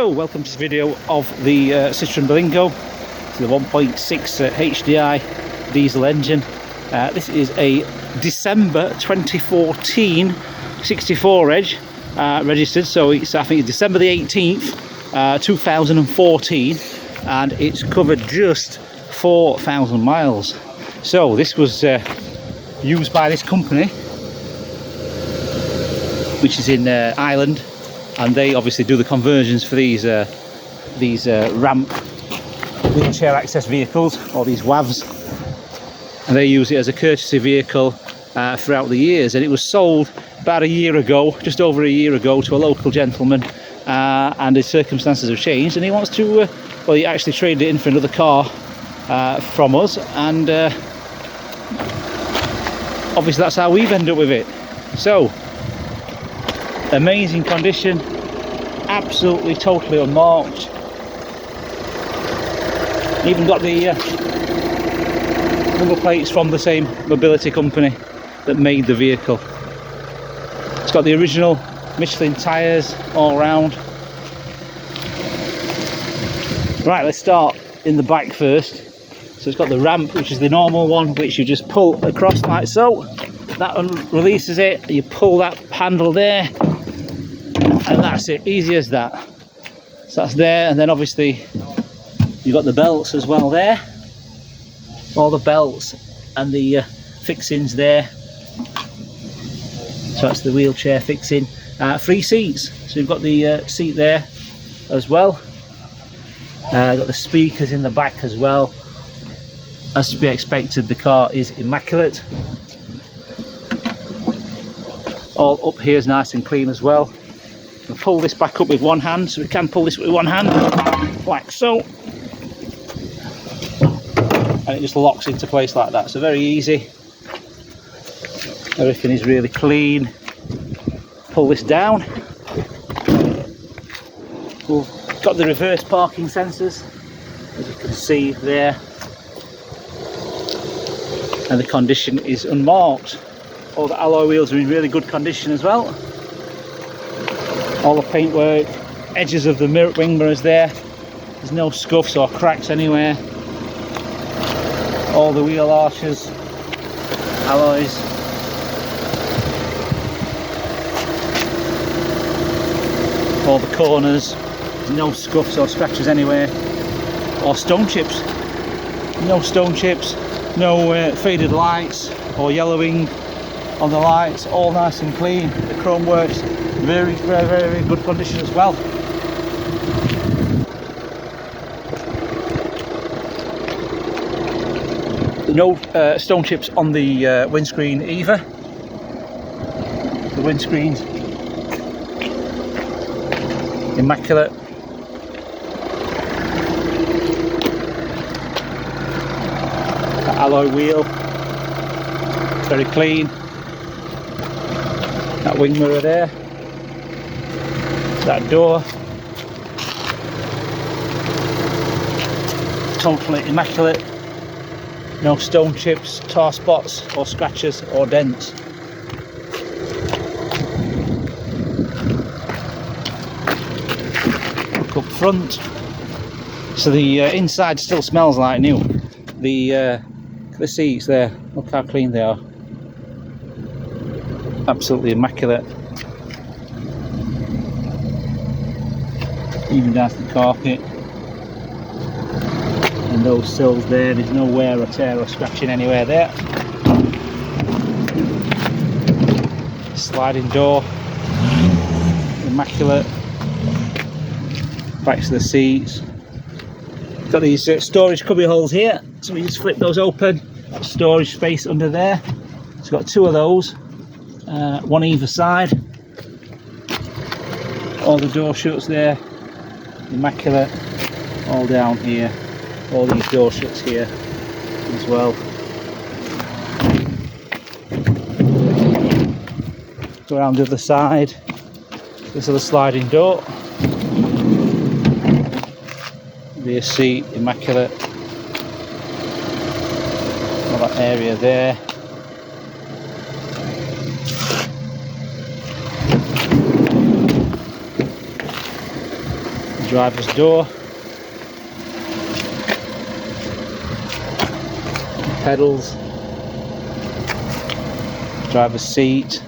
Hello, welcome to this video of the Citroen Berlingo. It's the 1.6 HDI diesel engine. This is a December 2014 64 reg registered, so it's, I think it's December the 18th 2014, and it's covered just 4,000 miles. So this was used by this company, which is in Ireland, and they obviously do the conversions for these ramp wheelchair access vehicles, or these WAVs, and they use it as a courtesy vehicle throughout the years. And it was sold about a year ago, just over a year ago, to a local gentleman, and his circumstances have changed, and he wants to well, he actually traded it in for another car from us, and obviously that's how we've ended up with it. So amazing condition, absolutely totally unmarked. Even got the number plates from the same mobility company that made the vehicle. It's got the original Michelin tyres all round. Right, let's start in the back first. So it's got the ramp, which is the normal one, which you just pull across like so. That releases it, you pull that handle there, and that's it, easy as that. So that's there, and then obviously you've got the belts as well there, all the belts and the fixings there. So that's the wheelchair fixing. 3 seats, so you've got the seat there as well. Got the speakers in the back as well. As to be expected, the car is immaculate. All up here is nice and clean as well. We'll pull this back up with one hand, so we can pull this with one hand, like so, and it just locks into place like that. So very easy. Everything is really clean. Pull this down. We've got the reverse parking sensors, as you can see there, and the condition is unmarked. All the alloy wheels are in really good condition as well. All the paintwork, edges of the wing mirrors there, there's no scuffs or cracks anywhere. All the wheel arches, alloys. All the corners, there's no scuffs or scratches anywhere, or stone chips. No stone chips, no faded lights or yellowing on the lights, all nice and clean. The chrome works very good condition as well. No stone chips on the windscreen either. The windscreen's immaculate. That alloy wheel, very clean. That wing mirror there, that door, totally immaculate. No stone chips, tar spots or scratches or dents. Look up front. So the inside still smells like new. The seats there, look how clean they are. Absolutely immaculate. Even down to the carpet. And those sills there, there's no wear or tear or scratching anywhere there. Sliding door, immaculate. Backs of the seats. Got these storage cubby holes here, so we just flip those open. Storage space under there. It's got 2 of those. One either side. All the door shuts there, immaculate. All down here, all these door shuts here as well. Go around the other side. This is the sliding door. Rear seat, immaculate. All that area there. driver's door, pedals, driver's seat,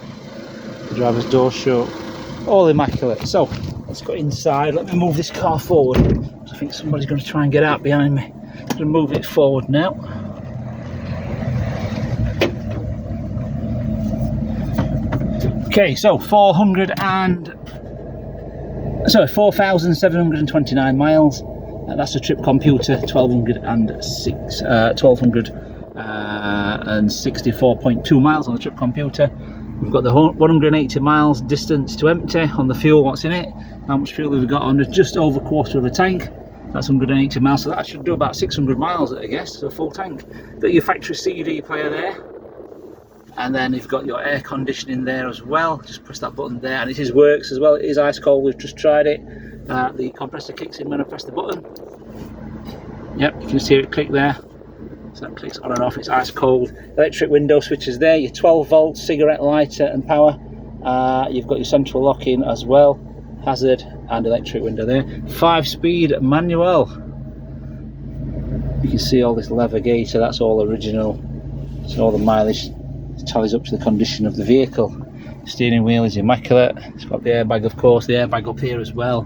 the driver's door shut, all immaculate. So let's go inside. Let me move this car forward. I think somebody's going to try and get out behind me. I'm going to move it forward now. Okay, so 4,729 miles. That's a trip computer. 1264.2 miles on the trip computer. We've got the 180 miles distance to empty on the fuel. What's in it? How much fuel have we got on? Just over a quarter of a tank. That's 180 miles, so that should do about 600 miles, I guess, so full tank. Got your factory CD player there, and then you've got your air conditioning there as well. Just press that button there, and it works as well. It is ice cold. We've just tried it. The compressor kicks in when I press the button. Yep, you can see it click there. So that clicks on and off. It's ice cold. Electric window switches there. Your 12-volt cigarette lighter and power. You've got your central locking as well. Hazard and electric window there. 5-speed manual. You can see all this lever gator. That's all original. So all the mileage tallies up to the condition of the vehicle. Steering wheel is immaculate. It's got the airbag, of course. The airbag up here as well.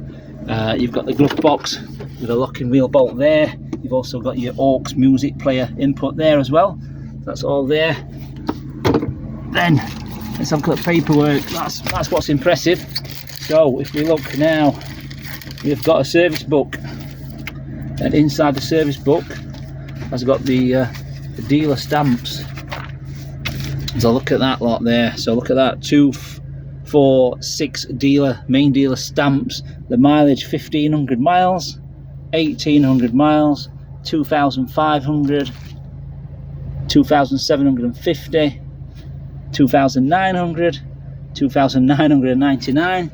You've got the glove box with a locking wheel bolt there. You've also got your aux music player input there as well. That's all there. Then let's have a look at the paperwork. That's what's impressive. So if we look now, we've got a service book, and inside the service book has got the dealer stamps. So look at that lot there. So look at that, 2, 4, 6 main dealer stamps. The mileage 1,500 miles, 1,800 miles, 2,500, 2,750, 2,900, 2,999.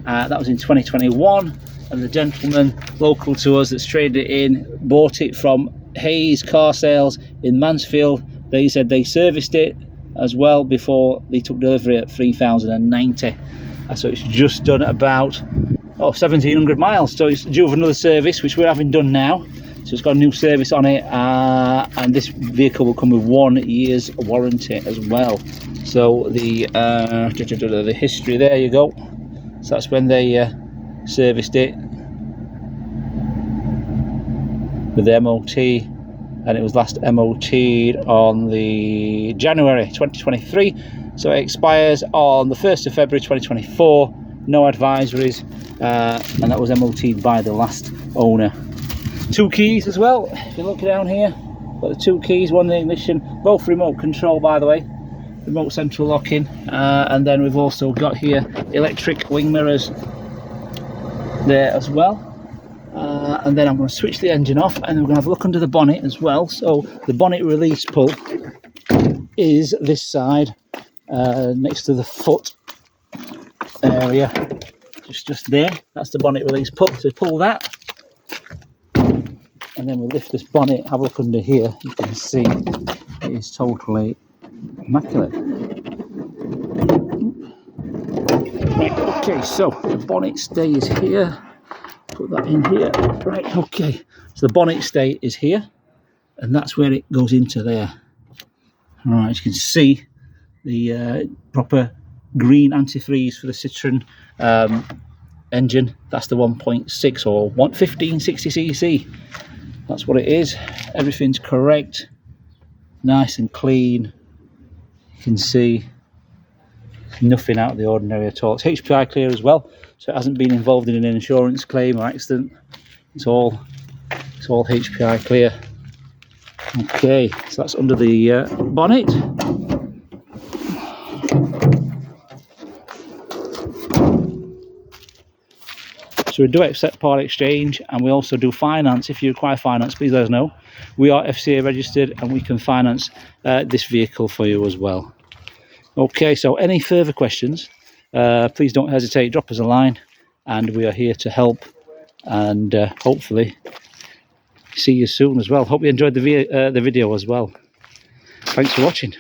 That was in 2021, and the gentleman local to us that's traded it in bought it from Hayes Car Sales in Mansfield. They said they serviced it as well before they took delivery at 3,090. So it's just done about 1,700 miles. So it's due for another service, which we're having done now. So it's got a new service on it, and this vehicle will come with 1 year's warranty as well. So the history, there you go. So that's when they serviced it with the MOT, and it was last MOT'd on the January 2023. So it expires on the 1st of February 2024. No advisories, and that was MOT'd by the last owner. 2 keys as well. If you look down here, got the 2 keys, one in the ignition, both remote control, by the way. Remote central locking, and then we've also got here electric wing mirrors there as well. And then I'm going to switch the engine off, and we're going to have a look under the bonnet as well. So the bonnet release pull is this side, next to the foot area, just there. That's the bonnet release pull. So pull that, and then we'll lift this bonnet, have a look under here. You can see it is totally immaculate. Right, okay, so the bonnet stay is here. Put that in here. Right, okay. So the bonnet stay is here, and that's where it goes into there. All right, as you can see, the proper green antifreeze for the Citroen engine. That's the 1.6 or 1560cc. That's what it is. Everything's correct, nice and clean. You can see nothing out of the ordinary at all. It's HPI clear as well, so it hasn't been involved in an insurance claim or accident. It's all HPI clear. Okay, so that's under the bonnet. So we do accept part exchange, and we also do finance. If you require finance, please let us know. We are FCA registered, and we can finance this vehicle for you as well. Okay, so any further questions, please don't hesitate, drop us a line, and we are here to help, and hopefully see you soon as well. Hope you enjoyed the video as well. Thanks for watching.